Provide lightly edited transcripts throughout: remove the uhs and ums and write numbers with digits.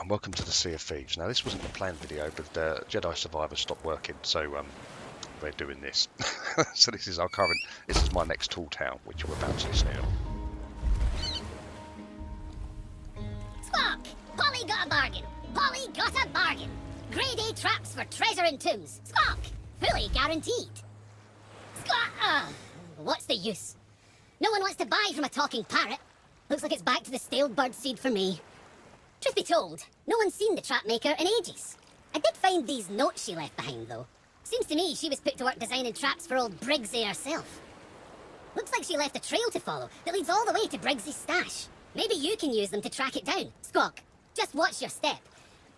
and welcome to the Sea of Thieves. Now, this wasn't a planned video, but Jedi Survivor stopped working, so we're doing this. So this is my next tall town, which we're about to listen in on. Squawk! Polly got a bargain! Polly got a bargain! Grade A traps for treasure in tombs. Squawk! Fully guaranteed. Squawk! What's the use? No one wants to buy from a talking parrot. Looks like it's back to the stale bird seed for me. Truth be told, no one's seen the trap maker in ages. I did find these notes she left behind, though. Seems to me she was put to work designing traps for old Briggsy herself. Looks like she left a trail to follow that leads all the way to Briggsy's stash. Maybe you can use them to track it down. Squawk, just watch your step.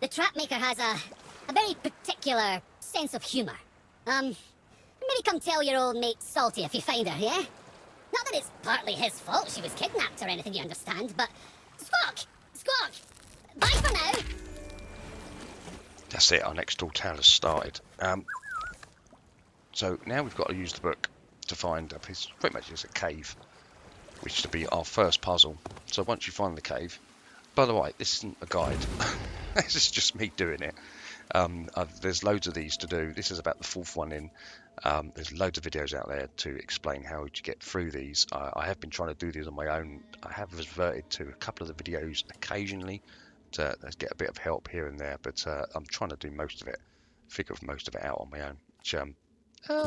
The trap maker has a very particular sense of humour. Maybe come tell your old mate Salty if you find her, yeah? Not that it's partly his fault she was kidnapped or anything, you understand, but... Squawk! Squawk! Bye for now! That's it, our next tall town has started. So now we've got to use the book to find a piece, pretty much it's a cave, which to be our first puzzle. So once you find the cave, by the way, this isn't a guide. This is just me doing it. There's loads of these to do. This is about the fourth one in. There's loads of videos out there to explain how to get through these. I have been trying to do these on my own. I have reverted to a couple of the videos occasionally to get a bit of help here and there, but I'm trying to do most of it, figure most of it out on my own, which I'm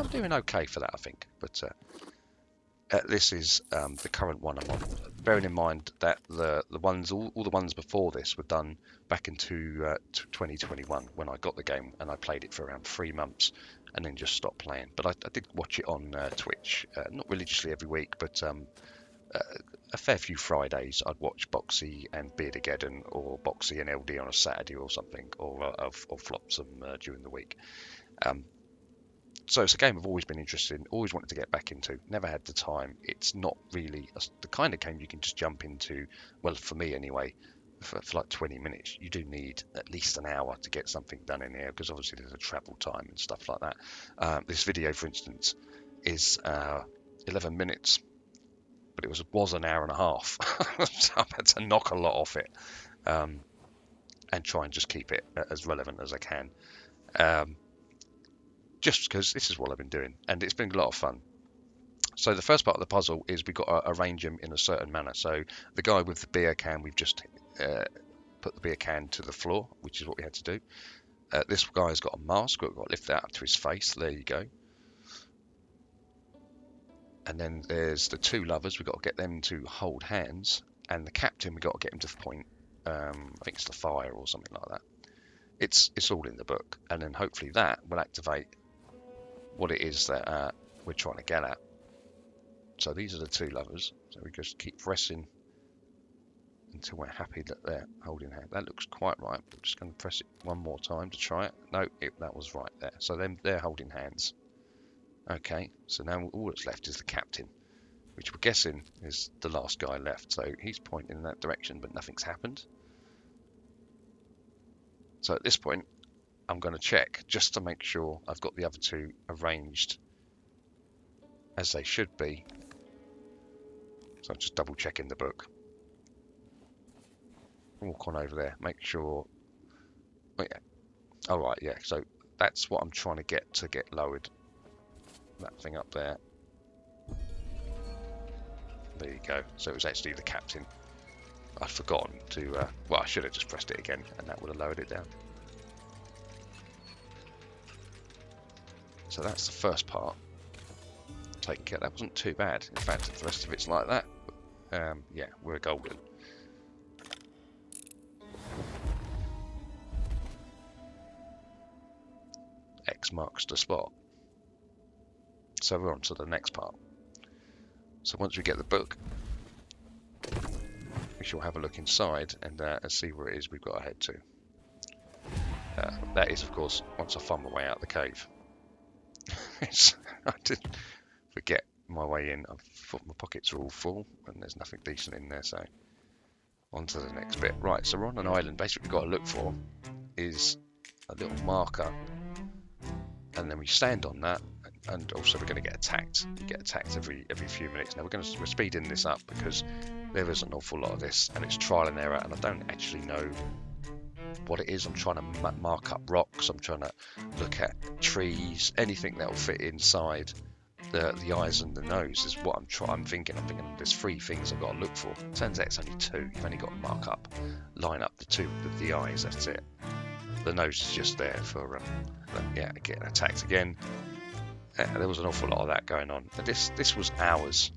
doing okay for that, I think. But this is the current one I'm on, bearing in mind that the ones, all the ones before this were done back into 2021 when I got the game, and I played it for around 3 months and then just stopped playing. But I did watch it on Twitch, not religiously every week, but a fair few Fridays I'd watch Boxy and Beardageddon, or Boxy and LD on a Saturday or something, or Flopsome during the week. So it's a game I've always been interested in, always wanted to get back into, never had the time. It's not really the kind of game you can just jump into, well, for me anyway, for like 20 minutes. You do need at least an hour to get something done in here, because obviously there's a travel time and stuff like that. This video, for instance, is 11 minutes, but it was an hour and a half. So I've had to knock a lot off it, and try and just keep it as relevant as I can. Just because this is what I've been doing, and it's been a lot of fun. So the first part of the puzzle is we've got to arrange them in a certain manner. So the guy with the beer can, we've just put the beer can to the floor, which is what we had to do. This guy's got a mask, we've got to lift that up to his face. There you go. And then there's the two lovers, we've got to get them to hold hands, and the captain, we've got to get him to point, I think it's the fire or something like that. It's all in the book, and then hopefully that will activate what it is that we're trying to get at. So these are the two lovers, so we just keep pressing until we're happy that they're holding hands. That looks quite right. I'm just going to press it one more time to try it. No, that was right there. So they're holding hands. Okay, so now all that's left is the captain, which we're guessing is the last guy left. So he's pointing in that direction, but nothing's happened. So at this point, I'm going to check just to make sure I've got the other two arranged as they should be. So I'm just double checking the book. Walk on over there, make sure. Oh yeah. All right, yeah. So that's what I'm trying to get lowered. That thing up there. There you go. So it was actually the captain. I'd forgotten to. Well, I should have just pressed it again, and that would have lowered it down. So that's the first part. Taken care. That wasn't too bad. In fact, the rest of it's like that. Yeah, we're golden. X marks the spot. So we're on to the next part. So once we get the book, we shall have a look inside and see where it is we've got to head to. That is, of course, once I find my way out of the cave. I did forget my way in. I thought my pockets are all full and there's nothing decent in there, so on to the next bit. Right, so we're on an island. Basically what we've got to look for is a little marker, and then we stand on that, and also we're going to get attacked. We get attacked every few minutes. Now we're speeding this up because there is an awful lot of this, and it's trial and error, and I don't actually know what it is. I'm trying to mark up rocks. I'm trying to look at trees, anything that will fit inside the eyes and the nose is what I'm thinking. I'm thinking there's 3 things I've got to look for. Turns out it's only 2. You've only got to line up the 2 with the eyes. That's it. The nose is just there for getting attacked again. There was an awful lot of that going on. This was hours,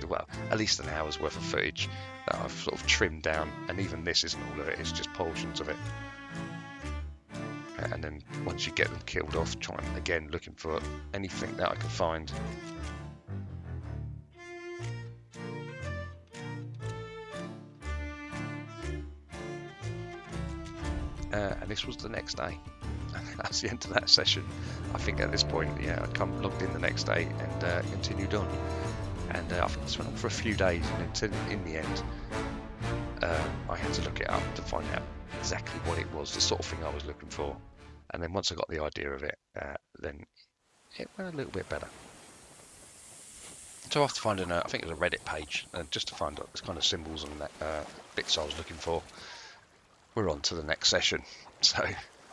well, at least an hour's worth of footage that I've sort of trimmed down, and even this isn't all of it. It's just portions of it. And then once you get them killed off, trying again looking for anything that I can find. And this was the next day. That's the end of that session. I think at this point, I logged in the next day and continued on. And I think this went on for a few days, and in the end, I had to look it up to find out exactly what it was, the sort of thing I was looking for. And then once I got the idea of it, then it went a little bit better. So after finding, I think it was a Reddit page, just to find out the kind of symbols and bits I was looking for, we're on to the next session. So,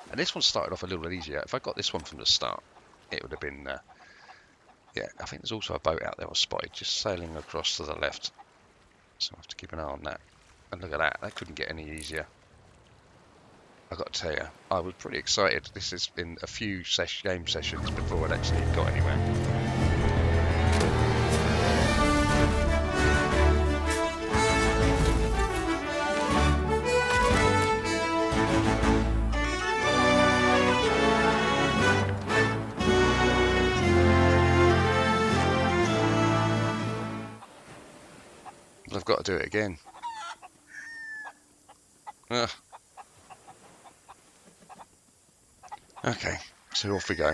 and this one started off a little bit easier. If I got this one from the start, it would have been, I think there's also a boat out there I spotted just sailing across to the left. So I have to keep an eye on that. And look at that, that couldn't get any easier. I've got to tell you, I was pretty excited. This has been a few game sessions before I'd actually got anywhere. I've got to do it again. Okay, so off we go.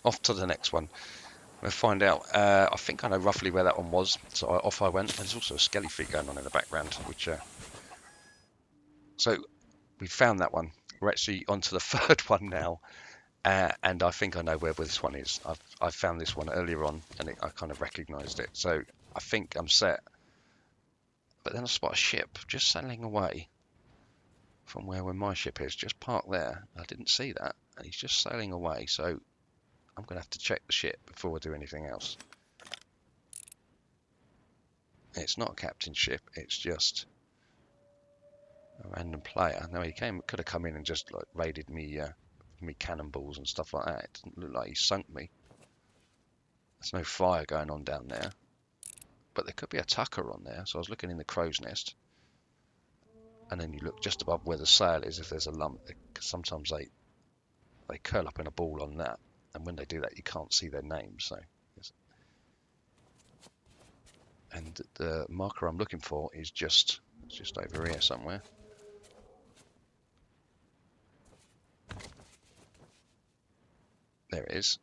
Off to the next one. We'll find out. I think I know roughly where that one was, so off I went. There's also a skelly feet going on in the background, which. So we found that one. We're actually onto the 3rd one now, and I think I know where this one is. I found this one earlier on, and I kind of recognised it. So I think I'm set. But then I spot a ship just sailing away from where my ship is, just parked there. I didn't see that, and he's just sailing away, so I'm going to have to check the ship before I do anything else. It's not a captain's ship, it's just a random player. Now he could have come in and just like raided me cannonballs and stuff like that. It doesn't look like he sunk me. There's no fire going on down there. But there could be a tucker on there, so I was looking in the crow's nest. And then you look just above where the sail is, if there's a lump, because sometimes they curl up in a ball on that, and when they do that you can't see their names. So, and the marker I'm looking for is just over here somewhere. There it is.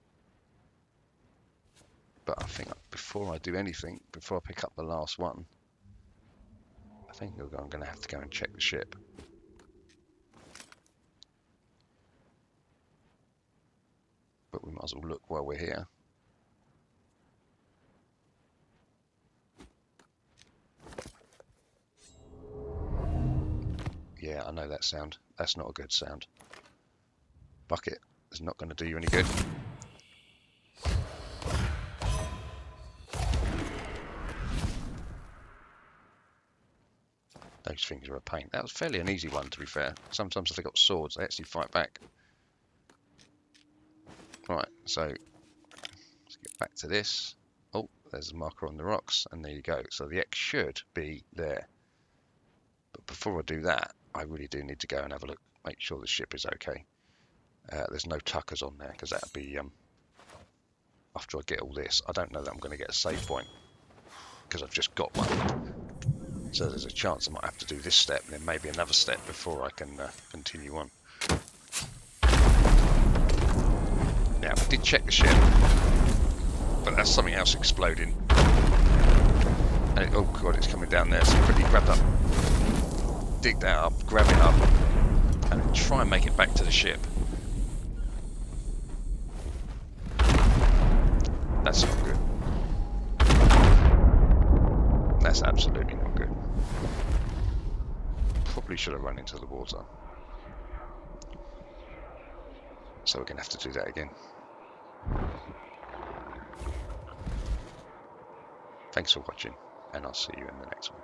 But I think before I do anything, before I pick up the last one, I think I'm going to have to go and check the ship. But we might as well look while we're here. Yeah, I know that sound. That's not a good sound. Bucket is not going to do you any good. Those things are a pain. That was fairly an easy one, to be fair. Sometimes if they've got swords, they actually fight back. Right, so let's get back to this. Oh, there's a marker on the rocks, and there you go. So the X should be there. But before I do that, I really do need to go and have a look, make sure the ship is okay. There's no tuckers on there, because that'll be, after I get all this, I don't know that I'm going to get a save point, because I've just got one. So there's a chance I might have to do this step and then maybe another step before I can continue on. Now, I did check the ship, but that's something else exploding. And oh god, it's coming down there, so quickly grab that, dig that up, grab it up, and then try and make it back to the ship. That's not good. That's absolutely not good. Probably should have run into the water. So we're going to have to do that again. Thanks for watching, and I'll see you in the next one.